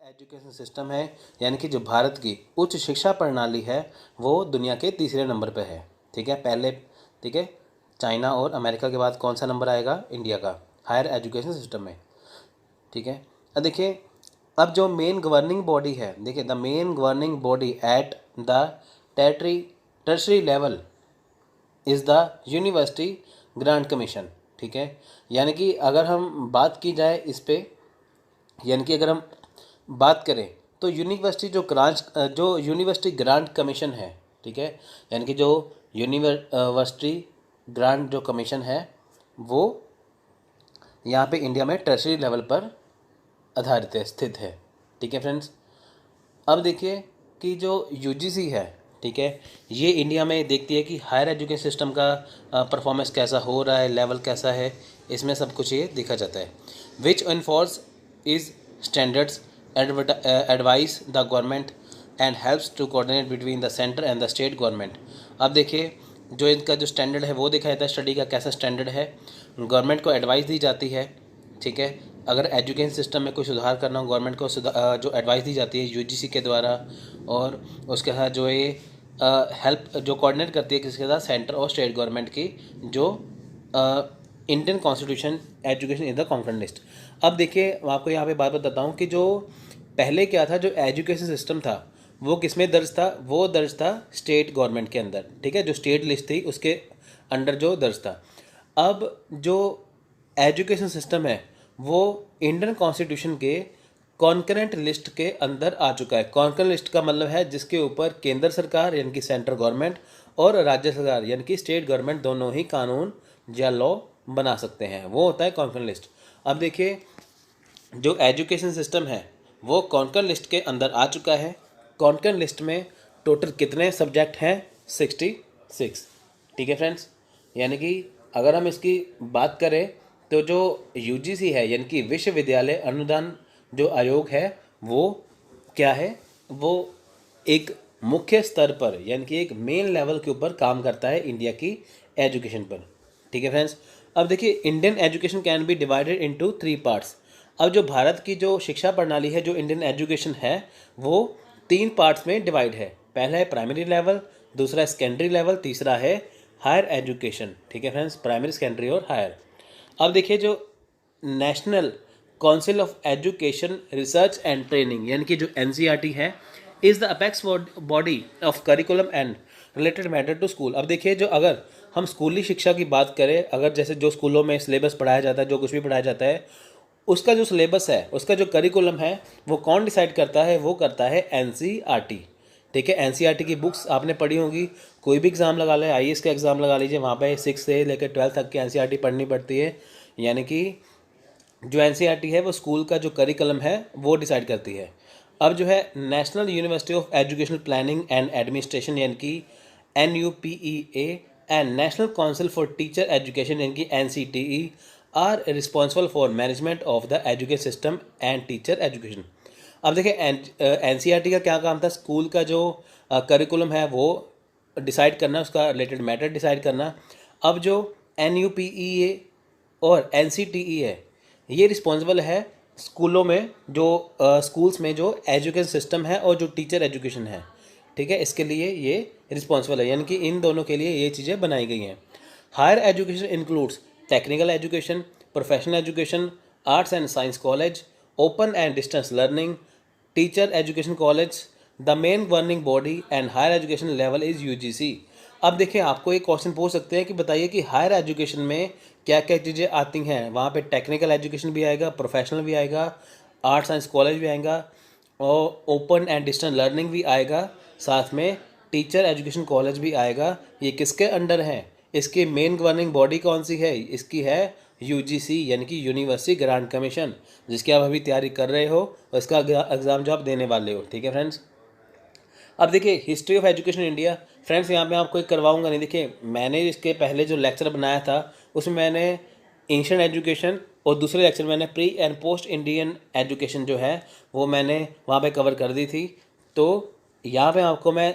Education system है, यानी कि जो भारत की उच्च शिक्षा प्रणाली है वो दुनिया के तीसरे नंबर पे है। ठीक है, पहले ठीक है चाइना और अमेरिका के बाद कौन सा नंबर आएगा? इंडिया का हायर एजुकेशन सिस्टम में। ठीक है, अब देखिए, अब जो मेन गवर्निंग बॉडी है, देखिए the main governing body at the tertiary level is the university grant commission. ठीक है, यानी कि अगर हम बात की जाए इस पे, यानी कि अगर हम बात करें तो यूनिवर्सिटी ग्रांट कमीशन है। ठीक है, यानी कि जो यूनिवर्सिटी ग्रांट जो कमीशन है वो यहाँ पे इंडिया में टर्शरी लेवल पर आधारित है, स्थित है। ठीक है फ्रेंड्स, अब देखिए कि जो यूजीसी है, ठीक है, ये इंडिया में देखती है कि हायर एजुकेशन सिस्टम का परफॉर्मेंस कैसा हो रहा है, लेवल कैसा है, इसमें सब कुछ ये देखा जाता है। Which enforce is standards advice the government and helps to coordinate between the centre and the state government. अब देखिए, जो इनका जो स्टैंडर्ड है वो देखा जाता है, स्टडी का कैसा स्टैंडर्ड है, गवर्नमेंट को एडवाइस दी जाती है। ठीक है, अगर एजुकेशन सिस्टम में कोई सुधार करना हो, गवर्नमेंट को जो एडवाइस दी जाती है यूजीसी के द्वारा, और उसके साथ जो ये हेल्प जो कोऑर्डिनेट करती है किसके साथ? सेंटर और स्टेट गवर्नमेंट की, जो Indian constitution education in the concurrent list. अब देखिए, मैं आपको यहाँ पे बात बताता हूँ कि जो पहले क्या था, जो एजुकेशन सिस्टम था वो किस में दर्ज था? वो दर्ज था स्टेट गवर्नमेंट के अंदर। ठीक है, जो स्टेट लिस्ट थी उसके अंडर जो दर्ज था। अब जो एजुकेशन सिस्टम है वो इंडियन कॉन्स्टिट्यूशन के कॉन्करेंट लिस्ट के अंदर आ चुका है। कॉन्करेंट लिस्ट का मतलब है जिसके ऊपर केंद्र सरकार यानी कि सेंट्रल गवर्नमेंट और राज्य सरकार यानी कि स्टेट गवर्नमेंट दोनों ही कानून या लॉ बना सकते हैं, वो होता है कॉन्करेंट लिस्ट। अब देखिए, जो एजुकेशन सिस्टम है वो कॉन्करेंट लिस्ट के अंदर आ चुका है। कॉन्करेंट लिस्ट में टोटल कितने सब्जेक्ट हैं? 66। ठीक है फ्रेंड्स, यानी कि अगर हम इसकी बात करें तो जो यूजीसी है यानी कि विश्वविद्यालय अनुदान जो आयोग है वो क्या है? वो एक मुख्य स्तर पर यानी कि एक मेन लेवल के ऊपर काम करता है इंडिया की एजुकेशन पर। ठीक है फ्रेंड्स, अब देखिए, Indian education can be divided into 3 parts. अब जो भारत की जो शिक्षा प्रणाली है, जो इंडियन एजुकेशन है, वो 3 पार्ट्स में डिवाइड है। पहला है प्राइमरी लेवल, दूसरा है सेकेंडरी लेवल, तीसरा है हायर एजुकेशन। ठीक है फ्रेंड्स, प्राइमरी, सेकेंडरी और हायर। अब देखिए, जो national council of education research and training यानी कि जो एनसीईआरटी है, is the apex body of curriculum and related matter to school. अब देखिए, जो अगर हम स्कूली शिक्षा की बात करें, अगर जैसे जो स्कूलों में सिलेबस पढ़ाया जाता है, जो कुछ भी पढ़ाया जाता है, उसका जो सिलेबस है, उसका जो करिकुलम है, वो कौन डिसाइड करता है? वो करता है एनसीईआरटी। ठीक है, एनसीईआरटी की बुक्स आपने पढ़ी होंगी, कोई भी एग्ज़ाम लगा लें, आईएएस का एग्ज़ाम लगा लीजिए, वहाँ पे 6 से लेकर 12 तक की एनसीईआरटी पढ़नी पड़ती है। यानी कि जो एनसीईआरटी है वो स्कूल का जो करिकुलम है वो डिसाइड करती है। अब जो है national university of educational planning and administration यानी कि NUPEA and national council for teacher education यानी कि NCTE are responsible for management of the education system and teacher education. अब देखिए, एनसीईआरटी का क्या काम था? स्कूल का जो करिकुलम है वो डिसाइड करना, उसका रिलेटेड मैटर डिसाइड करना। अब जो NUPEA और NCTE है, ये रिस्पॉन्सिबल है स्कूलों में, जो स्कूल्स में जो एजुकेशन सिस्टम है और जो टीचर एजुकेशन है। ठीक है, इसके लिए ये रिस्पॉन्सिबल है, यानी कि इन दोनों के लिए ये चीज़ें बनाई गई हैं। Higher education includes technical education, professional education, arts and science college, open and distance learning, teacher education college. The main governing body and higher education level is UGC. अब देखिए, आपको एक क्वेश्चन पूछ सकते हैं कि बताइए कि हायर एजुकेशन में क्या क्या चीज़ें आती हैं? वहाँ पे टेक्निकल एजुकेशन भी आएगा, प्रोफेशनल भी आएगा, आर्ट्स साइंस कॉलेज भी आएगा, और ओपन एंड डिस्टेंस लर्निंग भी आएगा, साथ में टीचर एजुकेशन कॉलेज भी आएगा। ये किसके अंडर है? इसकी मेन गवर्निंग बॉडी कौन सी है? इसकी है यूजीसी यानी कि यूनिवर्सिटी ग्रांट कमीशन, जिसकी आप अभी तैयारी कर रहे हो और इसका एग्ज़ाम जो आप देने वाले हो। ठीक है फ्रेंड्स, अब देखिए, history of education India. Friends, यहाँ पे आपको एक करवाऊंगा नहीं। देखिए, मैंने इसके पहले जो लेक्चर बनाया था उसमें मैंने एंशिएंट एजुकेशन, और दूसरे लेक्चर मैंने pre and post Indian education जो है वो मैंने वहाँ पे कवर कर दी थी। तो यहाँ पे आपको मैं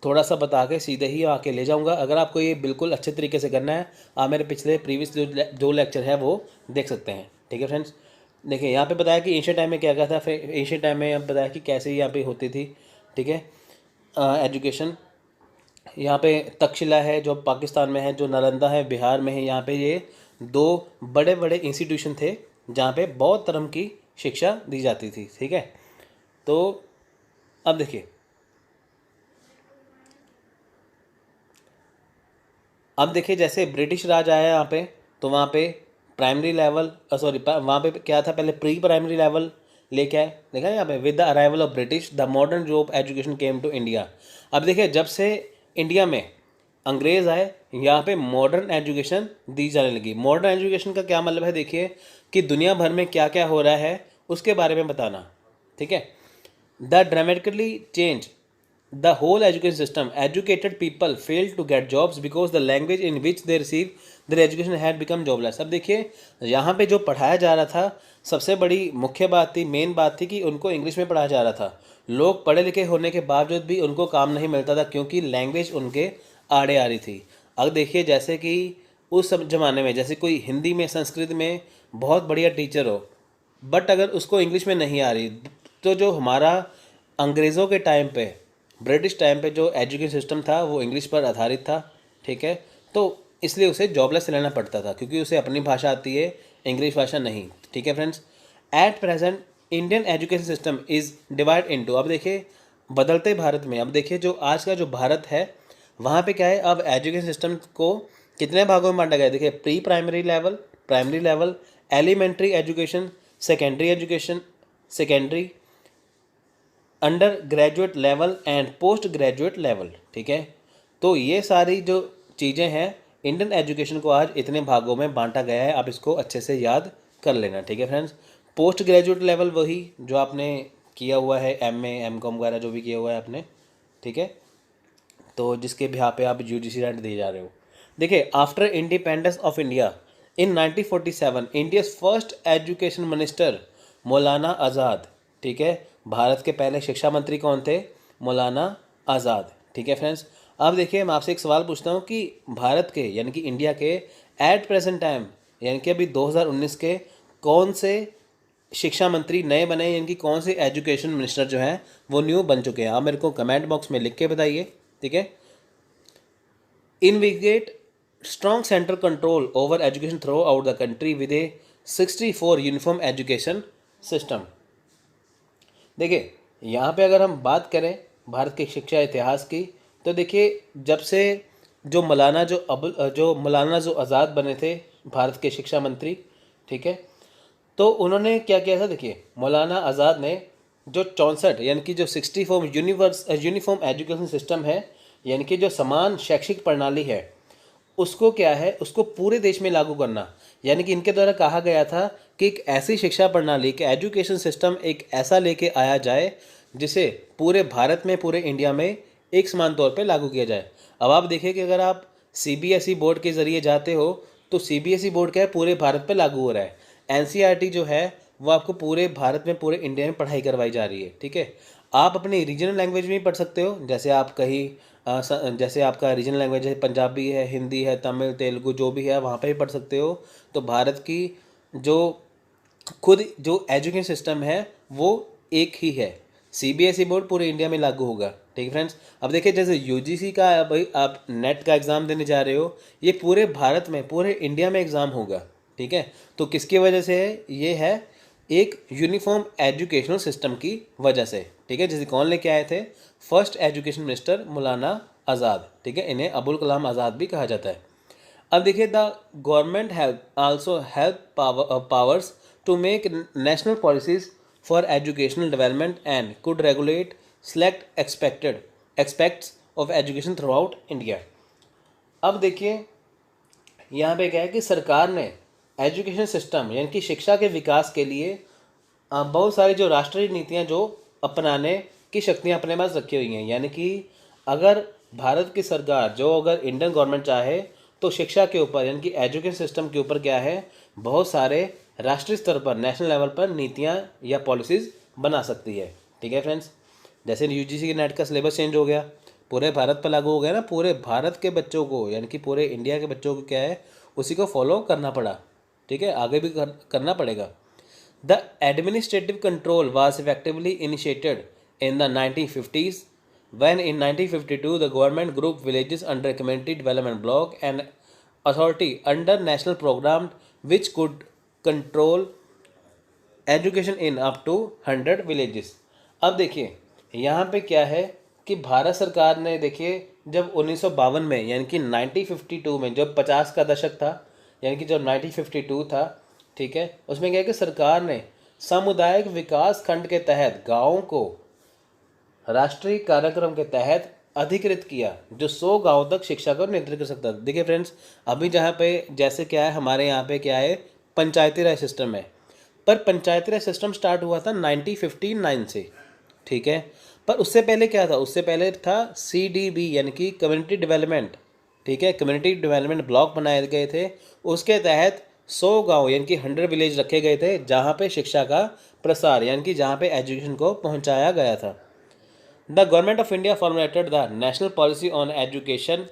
थोड़ा सा बता के सीधे ही आके ले जाऊँगा। अगर आपको ये बिल्कुल अच्छे तरीके से करना है, आप मेरे पिछले प्रीवियस जो लेक्चर है वो देख सकते हैं। ठीक है फ्रेंड्स, देखिए यहाँ पे बताया कि एशियन टाइम में क्या क्या था, फिर एशियन टाइम में बताया कि कैसे यहाँ पे होती थी, ठीक है, एजुकेशन। यहाँ पे तक्षशिला है जो पाकिस्तान में है, जो नालंदा है बिहार में है। यहाँ पे ये दो बड़े बड़े इंस्टीट्यूशन थे जहाँ पे बौद्ध धर्म की शिक्षा दी जाती थी, ठीक है। तो अब देखिए, जैसे ब्रिटिश राज आया यहाँ पे, तो वहाँ पे प्राइमरी लेवल, सॉरी, वहाँ पे क्या था, पहले प्री प्राइमरी लेवल लेके आए। देखा है यहाँ पे, with the arrival of British the modern Europe education came to India. अब देखिए, जब से इंडिया में अंग्रेज़ आए, यहाँ पे मॉडर्न एजुकेशन दी जाने लगी। मॉडर्न एजुकेशन का क्या मतलब है, देखिए कि दुनिया भर में क्या क्या हो रहा है उसके बारे में बताना, ठीक है। The dramatically change the whole education system. Educated people failed to get jobs because the language in which they receive their education had become jobless. अब देखिए, यहाँ पे जो पढ़ाया जा रहा था, सबसे बड़ी मुख्य बात थी, मेन बात थी कि उनको इंग्लिश में पढ़ाया जा रहा था। लोग पढ़े लिखे होने के बावजूद भी उनको काम नहीं मिलता था, क्योंकि लैंग्वेज उनके आड़े आ रही थी। अब देखिए, जैसे कि उस सब ज़माने में, जैसे कोई हिंदी में, संस्कृत में बहुत बढ़िया टीचर हो, बट अगर उसको इंग्लिश में नहीं आ रही, तो जो हमारा अंग्रेज़ों के टाइम पे, ब्रिटिश टाइम पे जो एजुकेशन सिस्टम था वो इंग्लिश पर आधारित था, ठीक है। तो इसलिए उसे जॉबलेस रहना पड़ता था, क्योंकि उसे अपनी भाषा आती है, इंग्लिश भाषा नहीं, ठीक है friends. At present Indian education system is divide into, अब देखिए बदलते भारत में, अब देखिए जो आज का जो भारत है वहाँ पे क्या है, अब एजुकेशन सिस्टम को कितने भागों में बांटा गया है। देखिए, pre primary level, primary level, elementary education, secondary education, secondary, under graduate level and post graduate level, ठीक है। तो ये सारी जो चीज़ें हैं, इंडियन एजुकेशन को आज इतने भागों में बांटा गया है, आप इसको अच्छे से याद कर लेना, ठीक है फ्रेंड्स। पोस्ट ग्रेजुएट लेवल वही जो आपने किया हुआ है, MA MCOM वगैरह जो भी किया हुआ है आपने, ठीक है, तो जिसके बिहार पे आप UGC रैंक दिए जा रहे हो। देखिए, after independence of India in 1947 India's first education minister मौलाना आज़ाद, ठीक है, भारत के पहले शिक्षा मंत्री कौन थे, मौलाना आज़ाद, ठीक है फ्रेंड्स। अब देखिए, मैं आपसे एक सवाल पूछता हूँ कि भारत के, यानी कि इंडिया के एट प्रेजेंट टाइम, यानी कि अभी 2019 के कौन से शिक्षा मंत्री नए बने, यानी कि कौन से एजुकेशन मिनिस्टर जो हैं वो न्यू बन चुके हैं, आप मेरे को कमेंट बॉक्स में लिख के बताइए, ठीक है। इनविगेट strong central control over education throughout the country with a 64 uniform education system. देखिए, यहाँ पे अगर हम बात करें भारत के शिक्षा इतिहास की, तो देखिए जब से जो मौलाना जो आज़ाद बने थे भारत के शिक्षा मंत्री, ठीक है, तो उन्होंने क्या किया था। देखिए, मौलाना आज़ाद ने जो 64, यानी कि जो 64 यूनिफॉर्म एजुकेशन सिस्टम है, यानी कि जो समान शैक्षिक प्रणाली है, उसको क्या है, उसको पूरे देश में लागू करना। यानी कि इनके द्वारा कहा गया था कि एक ऐसी शिक्षा प्रणाली के एजुकेशन सिस्टम एक ऐसा लेके आया जाए जिसे पूरे भारत में, पूरे इंडिया में एक समान तौर पे लागू किया जाए। अब आप देखिए कि अगर आप CBSE बोर्ड के ज़रिए जाते हो, तो CBSE बोर्ड क्या है, पूरे भारत पे लागू हो रहा है। NCERT जो है वो आपको पूरे भारत में, पूरे इंडिया में पढ़ाई करवाई जा रही है, ठीक है। आप अपनी रीजनल लैंग्वेज में भी पढ़ सकते हो, जैसे आप कहीं जैसे आपका रीजनल लैंग्वेज है, पंजाबी है, हिंदी है, तमिल, तेलुगु जो भी है, वहाँ पे भी पढ़ सकते हो। तो भारत की जो खुद जो एजुकेशन सिस्टम है वो एक ही है। CBSE बोर्ड पूरे इंडिया में लागू होगा, ठीक है फ्रेंड्स। अब देखिए, जैसे UGC का भाई आप नेट का एग्ज़ाम देने जा रहे हो, ये पूरे भारत में, पूरे इंडिया में एग्ज़ाम होगा, ठीक है। तो किसकी वजह से है, ये है एक यूनिफॉर्म एजुकेशनल सिस्टम की वजह से, ठीक है। जिसे कौन लेके आए थे, फर्स्ट एजुकेशन मिनिस्टर मौलाना आज़ाद, ठीक है, इन्हें अबुल कलाम आज़ाद भी कहा जाता है। अब देखिए, the government have also have powers to make national policies for educational development and could regulate select aspects of education throughout India. अब देखिए, यहाँ पे क्या है कि सरकार ने एजुकेशन सिस्टम, यानी कि शिक्षा के विकास के लिए बहुत सारी जो राष्ट्रीय नीतियाँ जो अपनाने की शक्तियाँ अपने पास रखी हुई हैं। यानी कि अगर भारत की सरकार जो, अगर इंडियन गवर्नमेंट चाहे तो शिक्षा के ऊपर, यानी कि एजुकेशन सिस्टम के ऊपर क्या है, बहुत सारे राष्ट्रीय स्तर पर, नेशनल लेवल पर नीतियाँ या पॉलिसीज़ बना सकती है, ठीक है फ्रेंड्स। जैसे UGC के नेट का सिलेबस चेंज हो गया, पूरे भारत पर लागू हो गया ना, पूरे भारत के बच्चों को, यानी कि पूरे इंडिया के बच्चों को क्या है, उसी को फॉलो करना पड़ा, ठीक है, आगे भी करना पड़ेगा। The administrative control was effectively initiated in the 1950s when in 1952 the government grouped villages under community development block and authority under national program which could control education in up to 100 villages. अब देखिए यहाँ पे क्या है कि भारत सरकार ने देखिए जब 1952 में यानी कि 1952 में जब 50 का दशक था यानी कि जब 1952 था, ठीक है, उसमें क्या है कि सरकार ने सामुदायिक विकास खंड के तहत गाँवों को राष्ट्रीय कार्यक्रम के तहत अधिकृत किया जो 100 गाँव तक शिक्षा को नियंत्रित कर सकता था। देखिए फ्रेंड्स, अभी जहाँ पे जैसे क्या है हमारे यहाँ पे क्या है पंचायती राज सिस्टम है, पर पंचायती राज सिस्टम स्टार्ट हुआ था 1959 से, ठीक है। पर उससे पहले क्या था, उससे पहले था CDB यानी कि कम्युनिटी डेवलपमेंट, ठीक है, कम्युनिटी डेवलपमेंट ब्लॉक बनाए गए थे। उसके तहत 100 गांव यानी कि 100 विलेज रखे गए थे जहां पे शिक्षा का प्रसार यानी कि जहां पे एजुकेशन को पहुंचाया गया था। The government of India formulated the national policy on education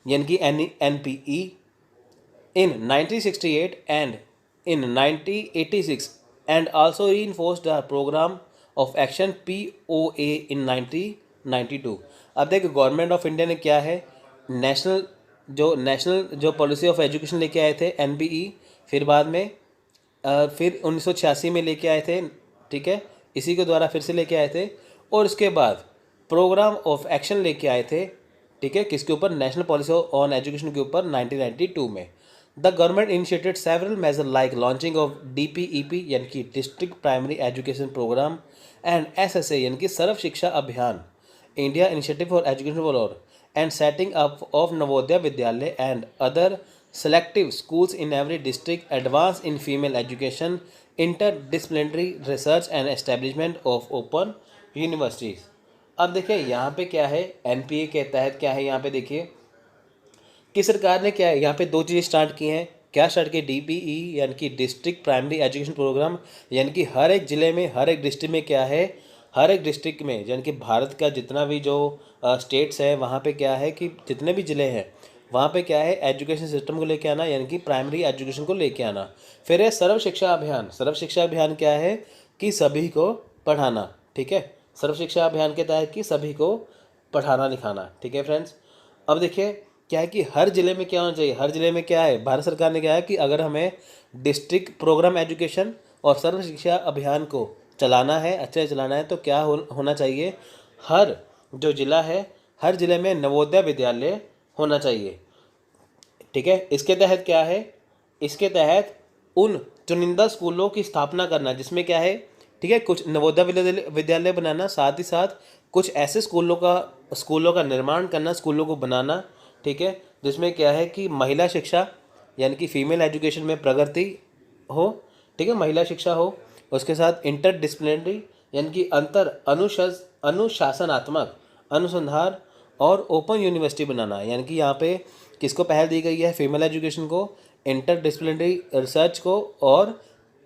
यानी कि NPE in 1968 and in 1986 and also reinforced the program of action POA in 1992। अब देखो गवर्नमेंट ऑफ इंडिया ने क्या है नेशनल जो पॉलिसी ऑफ एजुकेशन लेके आए थे NPE, फिर बाद में फिर 1986 में लेके आए थे, ठीक है, इसी के द्वारा फिर से लेके आए थे, और उसके बाद प्रोग्राम ऑफ एक्शन लेके आए थे, ठीक है, किसके ऊपर, नेशनल पॉलिसी ऑन एजुकेशन के ऊपर 1992 में। The government initiated several major like launching of DPEP यानी कि district primary education programme and SSA यानी कि Sarva Shiksha Abhiyan, India initiative for education for all and setting up of Navodaya Vidyalaya and other selective schools in every district, advance in female education, interdisciplinary research and establishment of open universities। अब देखिए यहाँ पे क्या है NPA के तहत क्या है, यहाँ पे देखिए कि सरकार ने क्या है यहाँ पे दो चीज़ें स्टार्ट की हैं। क्या स्टार्ट की, DPE यानी कि डिस्ट्रिक्ट प्राइमरी एजुकेशन प्रोग्राम, यानी कि हर एक ज़िले में हर एक डिस्ट्रिक्ट में क्या है, हर एक डिस्ट्रिक्ट में यानी कि भारत का जितना भी जो स्टेट्स है वहाँ पे क्या है कि जितने भी ज़िले हैं वहाँ पे क्या है एजुकेशन सिस्टम को लेके आना यानी कि प्राइमरी एजुकेशन को लेके आना। फिर है सर्व शिक्षा अभियान। सर्व शिक्षा अभियान क्या है कि सभी को पढ़ाना, ठीक है, सर्व शिक्षा अभियान के तहत कि सभी को पढ़ाना लिखाना, ठीक है फ्रेंड्स। अब देखिए क्या है कि हर ज़िले में क्या होना चाहिए, हर ज़िले में क्या है भारत सरकार ने क्या है कि अगर हमें डिस्ट्रिक्ट प्रोग्राम एजुकेशन और सर्व शिक्षा अभियान को चलाना है, अच्छे से चलाना है, तो क्या होना चाहिए, हर जो ज़िला है हर ज़िले में नवोदय विद्यालय होना चाहिए, ठीक है। इसके तहत क्या है, इसके तहत उन चुनिंदा स्कूलों की स्थापना करना जिसमें क्या है, ठीक है, कुछ नवोदय विद्यालय बनाना, साथ ही साथ कुछ ऐसे स्कूलों का निर्माण करना, स्कूलों को बनाना, ठीक है, जिसमें क्या है कि महिला शिक्षा यानी कि फीमेल एजुकेशन में प्रगति हो, ठीक है, महिला शिक्षा हो। उसके साथ इंटरडिसिप्लिनरी यानी कि अनुशासनात्मक अनुसंधान और ओपन यूनिवर्सिटी बनाना, यानी कि यहाँ पे किसको पहल दी गई है, फीमेल एजुकेशन को, इंटरडिसिप्लिनरी रिसर्च को और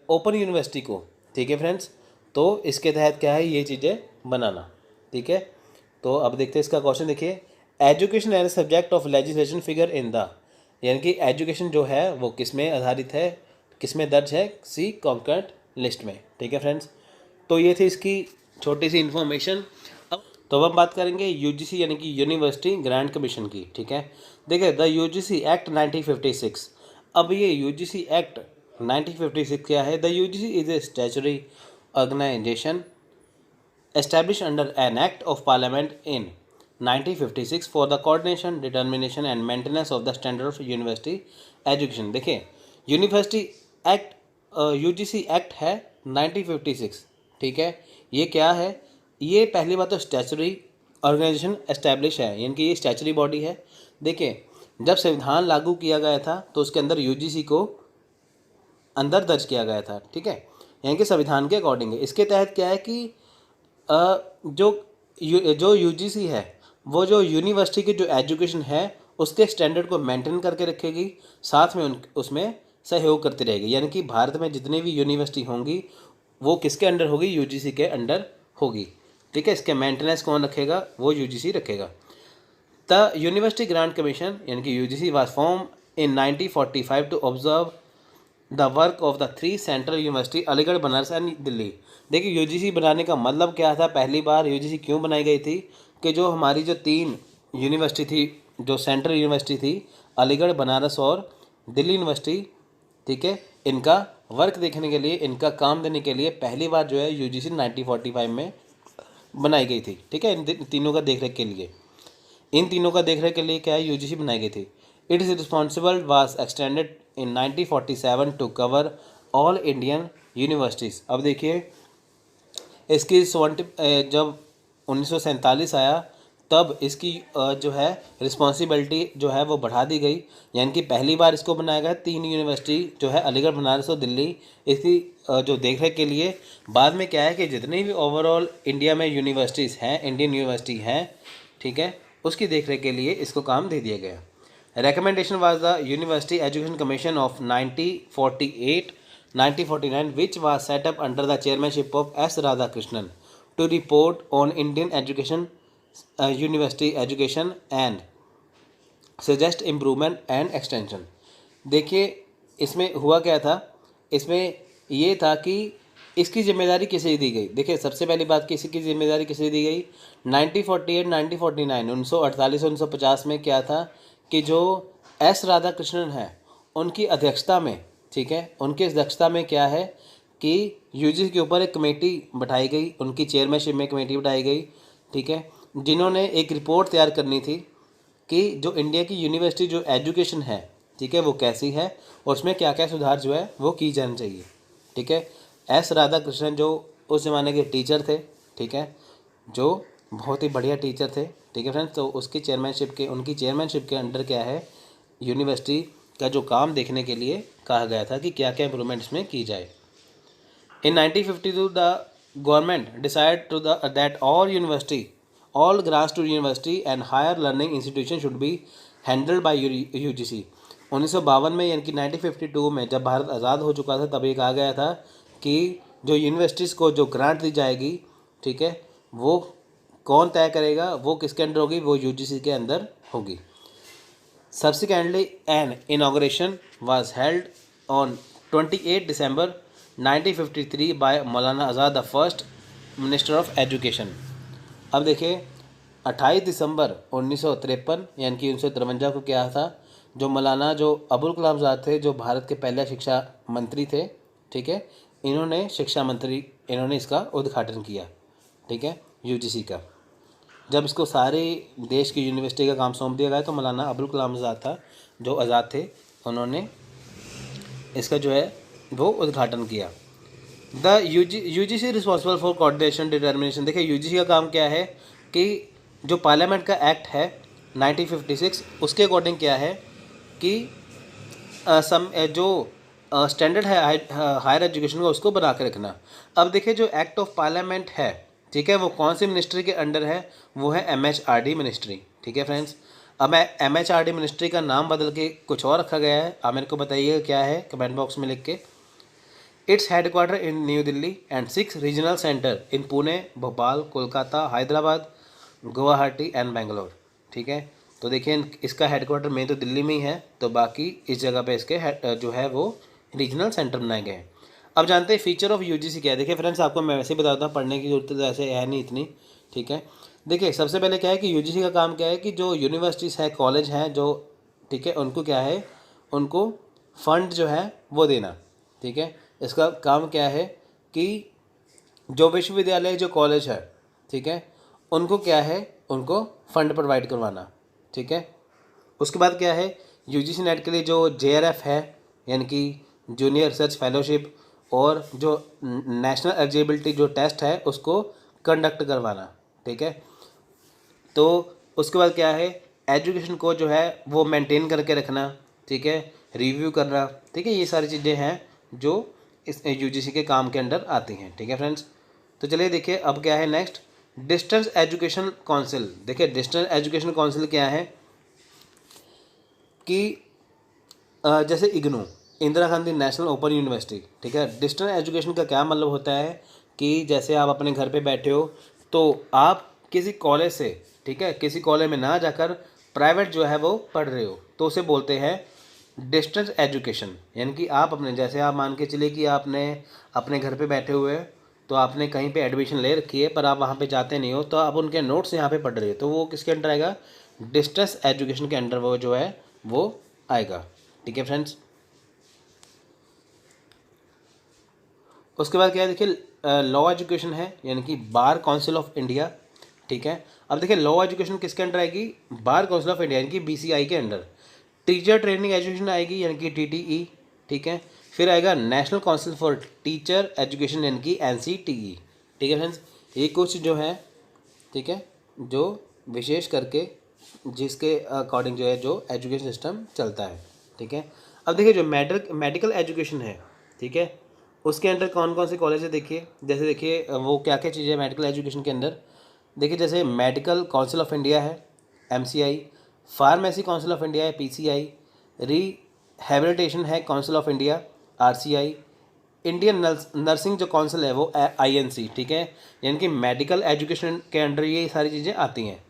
ओपन यूनिवर्सिटी को, ठीक है फ्रेंड्स। तो इसके तहत क्या है ये चीज़ें बनाना, ठीक है। तो अब देखते हैं इसका क्वेश्चन, देखिए education as subject of legislation figure in the, यानी कि एजुकेशन जो है वो किस में आधारित है, किस में दर्ज है, सी कॉन्करेंट लिस्ट में, ठीक है फ्रेंड्स। तो ये थी इसकी छोटी सी इन्फॉर्मेशन। तो अब हम बात करेंगे UGC यानी कि यूनिवर्सिटी ग्रांट कमीशन की, ठीक है। देखिए द UGC एक्ट 1956। अब ये UGC एक्ट 1956 क्या है, the UGC is a statutory organization established under an act of parliament in 1956 for the coordination, determination and maintenance of the standard of university education। देखिए university act UGC act है 1956, ठीक है। ये क्या है, ये पहली बात तो स्टैच्यूटरी ऑर्गेनाइजेशन एस्टैब्लिश है, यानी कि ये स्टैच्यूटरी बॉडी है। देखिए जब संविधान लागू किया गया था तो उसके अंदर UGC को अंदर दर्ज किया गया था, ठीक है, यानी कि संविधान के अकॉर्डिंग है। इसके तहत क्या है कि जो UGC है वो जो यूनिवर्सिटी की जो एजुकेशन है उसके स्टैंडर्ड को मेंटेन करके रखेगी, साथ में उसमें सहयोग करती रहेगी, यानी कि भारत में जितनी भी यूनिवर्सिटी होंगी वो किसके अंडर होगी, UGC के अंडर होगी, ठीक है। इसके मेंटेनेंस कौन रखेगा, वो UGC रखेगा। द यूनिवर्सिटी ग्रांट कमीशन यानी कि UGC was form in 1945 to observe the work of the 3 central university Aligarh, Banaras and Delhi. देखिए यूजीसी बनाने का मतलब क्या था, पहली बार यूजीसी क्यों बनाई गई थी कि जो हमारी जो 3 यूनिवर्सिटी थी, जो सेंट्रल यूनिवर्सिटी थी, अलीगढ़, बनारस और दिल्ली यूनिवर्सिटी, ठीक है, इनका वर्क देखने के लिए, इनका काम देने के लिए पहली बार जो है यूजीसी 1945 में बनाई गई थी। ठीक है, इन तीनों का देखरेख के लिए, इन तीनों का देखरेख के लिए क्या है, यूजीसी बनाई गई थी। It is responsible was extended in 1947 to cover all Indian universities. अब देखिए इसकी जब 1947 आया तब इसकी जो है रिस्पॉन्सिबिलिटी जो है वो बढ़ा दी गई, यानी कि पहली बार इसको बनाया गया 3 यूनिवर्सिटी जो है अलीगढ़, बनारस और दिल्ली, इसकी जो देखरेख के लिए। बाद में क्या है कि जितनी भी ओवरऑल इंडिया में यूनिवर्सिटीज़ हैं, इंडियन यूनिवर्सिटी हैं, ठीक है, उसकी देखरेख के लिए इसको काम दे दिया गया। Recommendation was the University Education Commission of 1948-1949, which was set up under the chairmanship of S. Radhakrishnan to report on Indian education, university education and suggest improvement and extension। देखिए इसमें हुआ क्या था, इसमें ये था कि इसकी जिम्मेदारी किसे दी गई। देखिए सबसे पहली बात कि इसकी जिम्मेदारी किसे दी गई, 1948 1949 1948 1950 में क्या था कि जो एस राधाकृष्णन है उनकी अध्यक्षता में, ठीक है, उनकी अध्यक्षता में क्या है कि यूजीसी के ऊपर एक कमेटी बैठाई गई, उनकी चेयरमैनशिप में कमेटी बैठाई गई, ठीक है, जिन्होंने एक रिपोर्ट तैयार करनी थी कि जो इंडिया की यूनिवर्सिटी जो एजुकेशन है, ठीक है, वो कैसी है और उसमें क्या क्या सुधार जो है वो की जानी चाहिए। ठीक है, एस राधाकृष्णन जो उस ज़माने के टीचर थे, ठीक है, जो बहुत ही बढ़िया टीचर थे, ठीक है फ्रेंड्स, तो उसकी चेयरमैनशिप के, उनकी चेयरमैनशिप के अंडर क्या है, यूनिवर्सिटी का जो काम देखने के लिए कहा गया था कि क्या क्या इम्प्रूवमेंट इसमें की जाए। In 1952 the government decide to that all grants to university and higher learning institution should be handled by UGC. 1952 में यानी कि 1952 में जब भारत आज़ाद हो चुका था तब ये कहा गया था कि जो यूनिवर्सिटीज़ को जो ग्रांट दी जाएगी, ठीक है, वो कौन तय करेगा, वो किसके अंडर होगी, वो यूजीसी के अंदर होगी। Subsequently, an inauguration was held on 28 December 1953 by Maulana Azad, the first minister of education. अब देखिए 28 दिसंबर 1953 यानी कि 1953 को क्या था, जो मौलाना जो अबुल कलाम आज़ाद थे, जो भारत के पहले शिक्षा मंत्री थे, ठीक है, इन्होंने शिक्षा मंत्री, इन्होंने इसका उद्घाटन किया, ठीक है, यूजीसी का। जब इसको सारे देश की यूनिवर्सिटी का काम सौंप दिया गया तो मौलाना अबुल कलाम आज़ाद था, जो आज़ाद थे, उन्होंने इसका जो है वो उद्घाटन किया। The UGC responsible for coordination determination. देखिए यूजीसी का काम क्या है कि जो पार्लियामेंट का एक्ट है 1956 उसके अकॉर्डिंग क्या है कि जो स्टैंडर्ड है हायर एजुकेशन का उसको बना के रखना। अब देखिए जो एक्ट ऑफ पार्लियामेंट है, ठीक है, वो कौन सी मिनिस्ट्री के अंडर है, वो है एमएचआरडी मिनिस्ट्री। ठीक है फ्रेंड्स, अब एमएचआरडी मिनिस्ट्री का नाम बदल के कुछ और रखा गया है, आप मेरे को बताइएगा क्या है कमेंट बॉक्स में लिख के। Its headquarter in new Delhi and 6 regional centre in Pune, Bhopal, Kolkata, Hyderabad, Guwahati and Bangalore. ठीक है, तो देखिए इसका हेडक्वार्टर मेन तो दिल्ली में ही है, तो बाकी इस जगह पे इसके जो है वो रीजनल सेंटर बनाए गए हैं। अब जानते हैं फीचर ऑफ यूजीसी क्या है। देखिए फ्रेंड्स, आपको मैं वैसे ही बताता हूँ, पढ़ने की जरूरत तो ऐसे है नहीं इतनी, ठीक है। देखिए सबसे पहले क्या है कि यूजीसी का काम क्या है कि जो यूनिवर्सिटीज़ है, कॉलेज हैं जो, ठीक है, उनको क्या है, उनको फंड जो है वो देना। ठीक है, इसका काम क्या है कि जो विश्वविद्यालय, जो कॉलेज है, ठीक है, उनको क्या है, उनको फंड प्रोवाइड करवाना। ठीक है, उसके बाद क्या है, यूजीसी नेट के लिए जो जेआरएफ है यानी कि जूनियर रिसर्च फेलोशिप, और जो नेशनल एलिजिबिलिटी जो टेस्ट है उसको कंडक्ट करवाना। ठीक है, तो उसके बाद क्या है, एजुकेशन को जो है वो मेंटेन करके रखना, ठीक है, रिव्यू करना। ठीक है, ये सारी चीज़ें हैं जो इस यूजीसी के काम के अंडर आती हैं। ठीक है फ्रेंड्स, तो चलिए देखिए अब क्या है नेक्स्ट, डिस्टेंस एजुकेशन काउंसिल। देखिए डिस्टेंस एजुकेशन काउंसिल क्या है कि जैसे IGNOU, Indira Gandhi national open university, ठीक है, डिस्टेंस एजुकेशन का क्या मतलब होता है कि जैसे आप अपने घर पे बैठे हो तो आप किसी कॉलेज से, ठीक है, किसी कॉलेज में ना जाकर प्राइवेट जो है वो पढ़ रहे हो, तो उसे बोलते हैं डिस्टेंस एजुकेशन, यानी कि आप अपने, जैसे आप मान के चलिए कि आपने अपने घर पे बैठे हुए हैं, तो आपने कहीं पे एडमिशन ले रखी है पर आप वहाँ पे जाते नहीं हो, तो आप उनके नोट्स यहाँ पे पढ़ रहे हो, तो वो किसके अंडर आएगा? डिस्टेंस एजुकेशन के अंडर वो जो है वो आएगा। ठीक है फ्रेंड्स। उसके बाद क्या है, देखिए लॉ एजुकेशन है, यानी कि बार काउंसिल ऑफ इंडिया। ठीक है, अब देखिए लॉ एजुकेशन किसके अंडर आएगी? बार काउंसिल ऑफ इंडिया यानी कि BCI के अंडर। टीचर ट्रेनिंग एजुकेशन आएगी यानी कि TTE। ठीक है, फिर आएगा national council for teacher education यानी कि NCTE। ठीक है फ्रेंड्स, ये कुछ जो है, ठीक है, जो विशेष करके जिसके अकॉर्डिंग जो है जो एजुकेशन सिस्टम चलता है। ठीक है, अब देखिए जो मेडिकल एजुकेशन है, ठीक है, उसके अंडर कौन कौन से कॉलेज है देखिए, जैसे देखिए वो क्या क्या चीज़ें मेडिकल एजुकेशन के अंदर, देखिए जैसे मेडिकल काउंसिल ऑफ इंडिया है MCI, pharmacy council of India है PCI, रिहेबिलिटेशन है council of India RCI, Indian nursing जो काउंसिल है वो INC। ठीक है, यानी कि मेडिकल एजुकेशन के अंडर ये सारी चीज़ें आती हैं।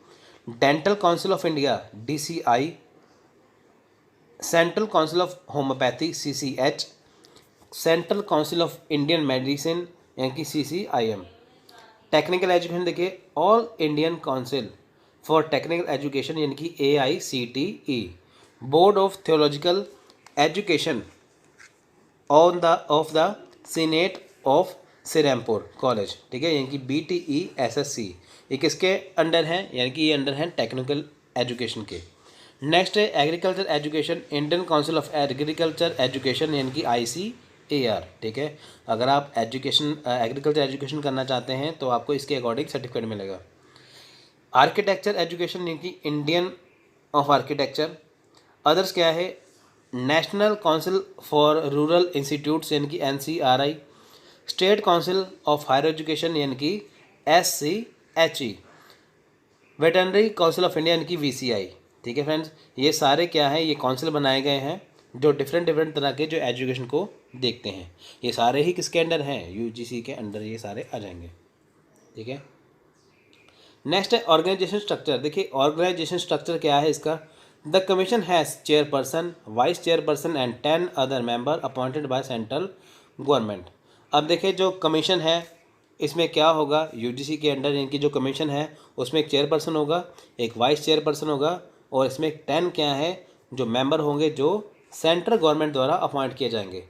Dental council of India DCI, central council of homoeopathy CCH, central council of Indian medicine यानी कि CCIM। टेक्निकल एजुकेशन देखिए all Indian council for technical education यानी कि AICTE, board of theological education of the senate of Serampore college. ठीक है, यानी कि BTESSC, ये किसके अंडर है? यानी कि ये अंडर है टेक्निकल एजुकेशन के। नेक्स्ट है agriculture education, Indian council of agriculture education यानी कि ICAR। ठीक है, अगर आप एग्रीकल्चर एजुकेशन करना चाहते हैं तो आपको इसके अकॉर्डिंग सर्टिफिकेट मिलेगा। आर्किटेक्चर एजुकेशन यानी कि इंडियन ऑफ आर्किटेक्चर। अदर्स क्या है? National council for rural institutes यानी कि NCRI, state council of higher education यानी कि SCHE, veterinary council of India यानी कि VCI। ठीक है फ्रेंड्स, ये सारे क्या है, ये काउंसिल बनाए गए हैं जो डिफरेंट तरह के जो एजुकेशन को देखते हैं। ये सारे ही किसके अंडर हैं? UGC के अंडर ये सारे आ जाएंगे। ठीक है, नेक्स्ट है ऑर्गेनाइजेशन स्ट्रक्चर। देखिए ऑर्गेनाइजेशन स्ट्रक्चर क्या है इसका? The commission has chairperson, vice chairperson and 10 other member appointed by central government. अब देखिए जो कमीशन है इसमें क्या होगा? UGC के अंडर इनकी जो कमीशन है उसमें एक चेयरपर्सन होगा, एक वाइस चेयरपर्सन होगा, और इसमें 10 क्या है जो मेंबर होंगे जो सेंट्रल गवर्नमेंट द्वारा अपॉइंट किए जाएंगे।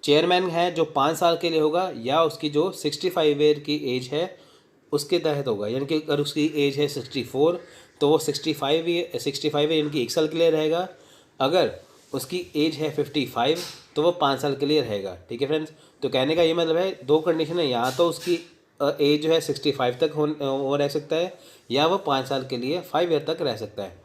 चेयरमैन है जो 5 साल के लिए होगा या उसकी जो 65 ईयर की एज है उसके तहत होगा, यानी कि अगर उसकी एज है 64 तो वो 65 यानी कि 1 साल के लिए रहेगा। अगर उसकी एज है 55 तो वो 5 साल के लिए रहेगा। ठीक है फ्रेंड्स, तो कहने का ये मतलब है दो कंडीशन है, यहाँ तो उसकी एज जो है 65 तक वो रह सकता है, या वो 5 साल के लिए 5 ईयर तक रह सकता है।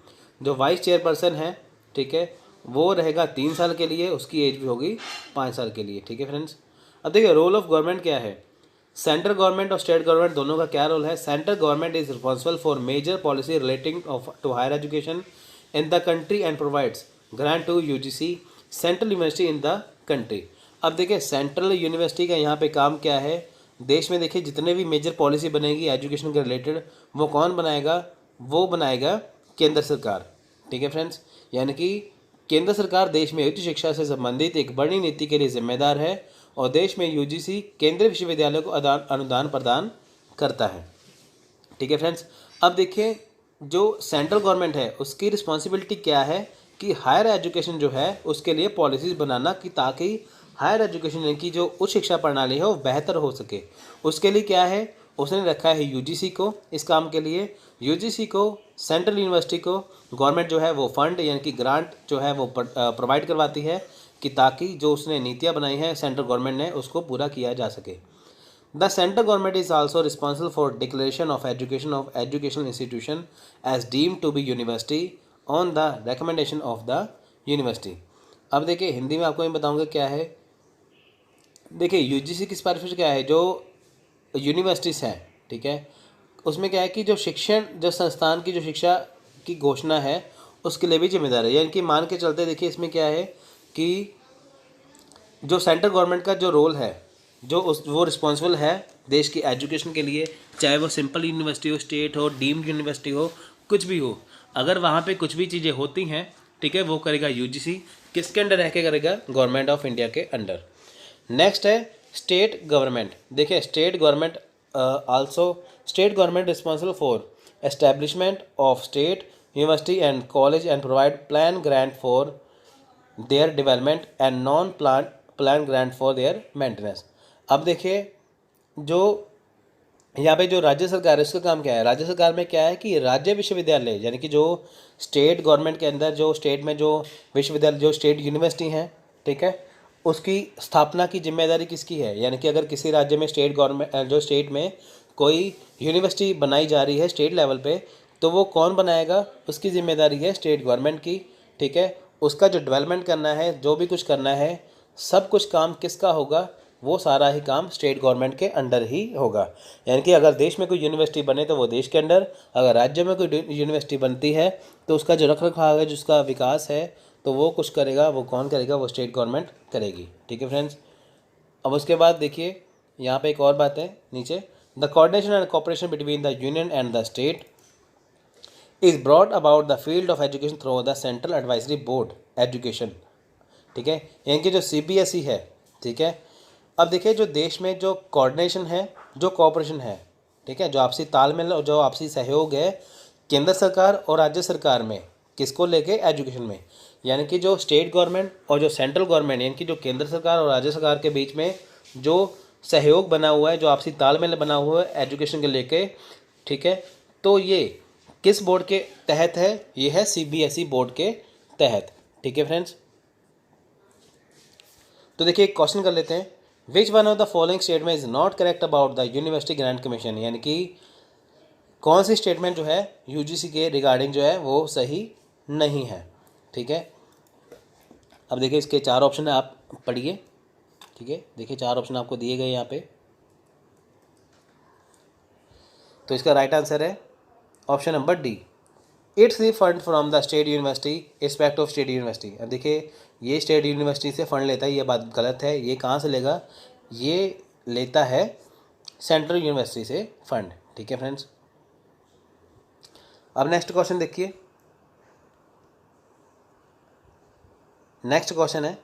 जो वाइस चेयरपर्सन है, ठीक है, वो रहेगा 3 साल के लिए, उसकी एज भी होगी 5 साल के लिए। ठीक है फ्रेंड्स, अब देखिए रोल ऑफ गवर्नमेंट क्या है। सेंट्रल गवर्नमेंट और स्टेट गवर्नमेंट दोनों का क्या रोल है? Central government is responsible for major policy relating to higher education in the country and provides grant to UGC central university in the country. अब देखिए central university का यहाँ पे काम क्या है? देश में देखिए जितने भी मेजर पॉलिसी बनेगी एजुकेशन के रिलेटेड वो कौन बनाएगा? वो बनाएगा केंद्र सरकार। ठीक है फ्रेंड्स, यानी कि केंद्र सरकार देश में उच्च शिक्षा से संबंधित एक बड़ी नीति के लिए जिम्मेदार है और देश में UGC केंद्रीय विश्वविद्यालय को अनुदान प्रदान करता है। ठीक है फ्रेंड्स, अब देखिए जो सेंट्रल गवर्नमेंट है उसकी रिस्पॉन्सिबिलिटी क्या है कि हायर एजुकेशन जो है उसके लिए पॉलिसीज़ बनाना कि ताकि हायर एजुकेशन यानी कि जो उच्च शिक्षा प्रणाली है वो बेहतर हो सके। उसके लिए क्या है, उसने रखा है UGC को इस काम के लिए। UGC को सेंट्रल यूनिवर्सिटी को गवर्नमेंट जो है वो फंड यानी कि ग्रांट जो है वो प्रोवाइड करवाती है कि ताकि जो उसने नीतियाँ बनाई हैं सेंट्रल गवर्नमेंट ने उसको पूरा किया जा सके। The central government is also responsible for declaration of educational institution as deemed to be university on the recommendation of the university. अब देखिए हिंदी में आपको मैं बताऊँगा क्या है। देखिए UGC की सिफारिश क्या है, जो यूनिवर्सिटीज़ हैं, ठीक है, उसमें क्या है कि जो शिक्षण जो संस्थान की जो शिक्षा की घोषणा है उसके लिए भी जिम्मेदार है। यानी कि मान के चलते देखिए इसमें क्या है कि जो सेंट्रल गवर्नमेंट का जो रोल है जो वो रिस्पॉन्सिबल है देश की एजुकेशन के लिए, चाहे वो सिंपल यूनिवर्सिटी हो, स्टेट हो, डीम्ड यूनिवर्सिटी हो, कुछ भी हो, अगर वहाँ पे कुछ भी चीज़ें होती हैं, ठीक है, वो करेगा यूजीसी। किसके अंडर रह के करेगा? गवर्नमेंट ऑफ इंडिया के अंडर। नेक्स्ट है स्टेट गवर्नमेंट। देखिए state government also state government responsible for establishment of state university and college and provide plan grant for their development and non plan grant for their maintenance. अब देखिए जो यहाँ पे जो राज्य सरकार है उसका काम क्या है? राज्य सरकार में क्या है कि राज्य विश्वविद्यालय यानी कि जो स्टेट गवर्नमेंट के अंदर जो स्टेट में जो विश्वविद्यालय जो स्टेट यूनिवर्सिटी हैं, ठीक है, उसकी स्थापना की जिम्मेदारी किसकी है? यानी कि अगर किसी राज्य में स्टेट गवर्नमेंट जो स्टेट में कोई यूनिवर्सिटी बनाई जा रही है स्टेट लेवल पे, तो वो कौन बनाएगा? उसकी जिम्मेदारी है स्टेट गवर्नमेंट की, ठीक है। उसका जो डेवलपमेंट करना है, जो भी कुछ करना है, सब कुछ काम किसका होगा? वो सारा ही काम स्टेट गवर्नमेंट के अंडर ही होगा। यानी कि अगर देश में कोई यूनिवर्सिटी बने तो वो देश के अंडर, अगर राज्य में कोई यूनिवर्सिटी बनती है तो उसका जो रख रखाव है, जिसका विकास है, तो वो कुछ करेगा, वो कौन करेगा? वो स्टेट गवर्नमेंट करेगी, ठीक है फ्रेंड्स। अब उसके बाद देखिए यहाँ पे एक और बात है नीचे, the coordination and cooperation between the union and the state is brought about the field of education through the central advisory board education, ठीक है, यानी कि जो CBSE है, ठीक है। अब देखिए जो देश में जो कोऑर्डिनेशन है, जो कोऑपरेशन है, ठीक है, जो आपसी तालमेल और जो आपसी सहयोग है केंद्र सरकार और राज्य सरकार में, किसको लेके? एजुकेशन में। यानी कि जो स्टेट गवर्नमेंट और जो सेंट्रल गवर्नमेंट यानी कि जो केंद्र सरकार और राज्य सरकार के बीच में जो सहयोग बना हुआ है, जो आपसी तालमेल बना हुआ है एजुकेशन के लेके, ठीक है, तो ये किस बोर्ड के तहत है? ये है CBSE बोर्ड के तहत, ठीक है फ्रेंड्स। तो देखिए एक क्वेश्चन कर लेते हैं, which one of the following statement is not correct about the university grant commission, यानी कि कौन सी स्टेटमेंट जो है UGC के रिगार्डिंग जो है वो सही नहीं है, ठीक है। अब देखिए इसके 4 ऑप्शन है, आप पढ़िए, ठीक है। देखिए 4 ऑप्शन आपको दिए गए यहाँ पे, तो इसका राइट आंसर है option number D, it's the fund from the state university respect of state university. अब देखिए ये स्टेट यूनिवर्सिटी से फंड लेता है, ये बात गलत है। ये कहाँ से लेगा? ये लेता है सेंट्रल यूनिवर्सिटी से फंड, ठीक है फ्रेंड्स। अब नेक्स्ट क्वेश्चन देखिए, नेक्स्ट क्वेश्चन है,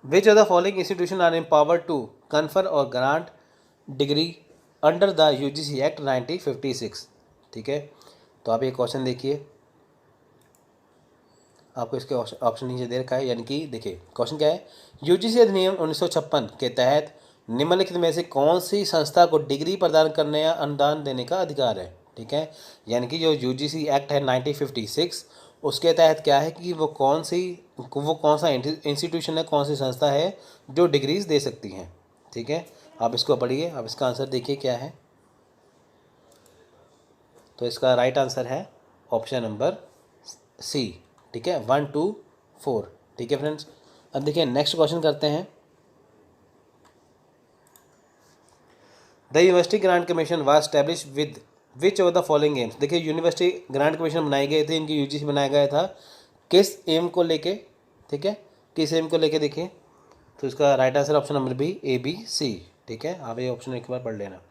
which of the following institution are empowered to confer or grant degree under the UGC act 1956, ठीक है। तो आप ये क्वेश्चन देखिए, आपको इसके ऑप्शन नीचे दे रखा है, यानी कि देखिए क्वेश्चन क्या है, UGC अधिनियम 1956 के तहत निम्नलिखित में से कौन सी संस्था को डिग्री प्रदान करने या अनुदान देने का अधिकार है, ठीक है। यानी कि जो UGC एक्ट है 1956, उसके तहत क्या है कि वो कौन सा इंस्टीट्यूशन है, कौन सी संस्था है जो डिग्रीज दे सकती हैं, ठीक है। आप इसको पढ़िए, आप इसका आंसर देखिए क्या है। तो इसका राइट आंसर है ऑप्शन नंबर सी, ठीक है, 1, 2, 4, ठीक है फ्रेंड्स। अब देखिए नेक्स्ट क्वेश्चन करते हैं, the university grant commission was establish with which of the following AIIMS. देखिए यूनिवर्सिटी ग्रांट कमीशन बनाए गए थे, इनकी UGC बनाया गया था किस एम को लेके, ठीक है, किस एम को लेके? देखिए तो इसका right answer option number B, ABC, ठीक है। आप ये ऑप्शन एक बार पढ़ लेना।